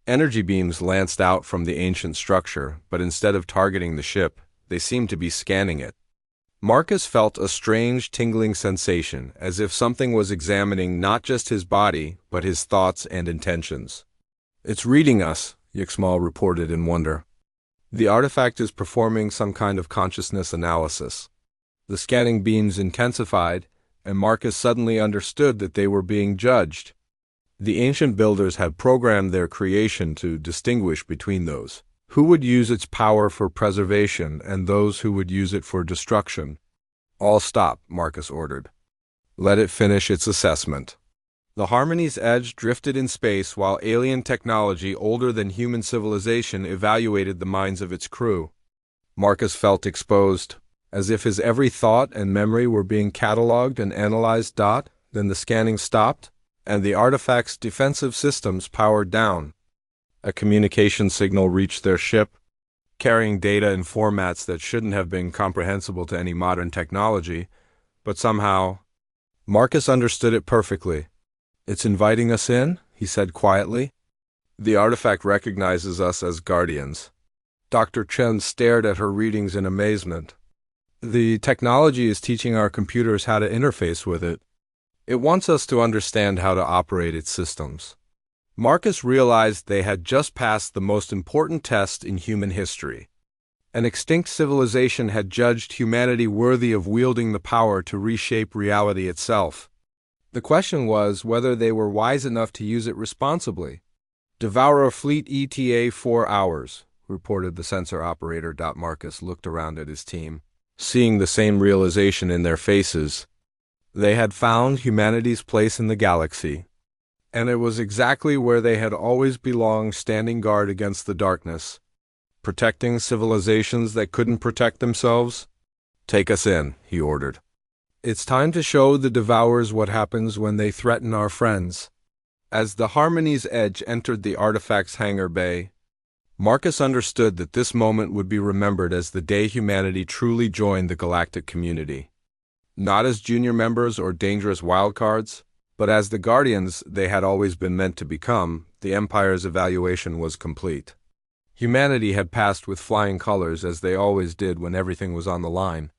Energy beams lanced out from the ancient structure, but instead of targeting the ship, they seemed to be scanning it. Marcus felt a strange tingling sensation, as if something was examining not just his body, but his thoughts and intentions. It's reading us, Yixmal reported in wonder. The artifact is performing some kind of consciousness analysis. The scanning beams intensified, and Marcus suddenly understood that they were being judged. The ancient builders had programmed their creation to distinguish between those who would use its power for preservation and those who would use it for destruction. All stop, Marcus ordered. Let it finish its assessment. The Harmony's edge drifted in space while alien technology older than human civilization evaluated the minds of its crew. Marcus felt exposed, as if his every thought and memory were being catalogued and analyzed. Then the scanning stopped, and the artifact's defensive systems powered down. A communication signal reached their ship, carrying data in formats that shouldn't have been comprehensible to any modern technology, but somehow, Marcus understood it perfectly. It's inviting us in, he said quietly. The artifact recognizes us as guardians. Dr. Chen stared at her readings in amazement. The technology is teaching our computers how to interface with it. It wants us to understand how to operate its systems. Marcus realized they had just passed the most important test in human history. An extinct civilization had judged humanity worthy of wielding the power to reshape reality itself. The question was whether they were wise enough to use it responsibly. Devourer fleet ETA 4 hours, reported the sensor operator. Marcus looked around at his team, seeing the same realization in their faces. They had found humanity's place in the galaxy, and it was exactly where they had always belonged, standing guard against the darkness, protecting civilizations that couldn't protect themselves. Take us in, he ordered. It's time to show the Devourers what happens when they threaten our friends. As the Harmony's edge entered the artifact's hangar bay, Marcus understood that this moment would be remembered as the day humanity truly joined the galactic community. Not as junior members or dangerous wildcards, but as the guardians they had always been meant to become. The Empire's evaluation was complete. Humanity had passed with flying colors, as they always did when everything was on the line.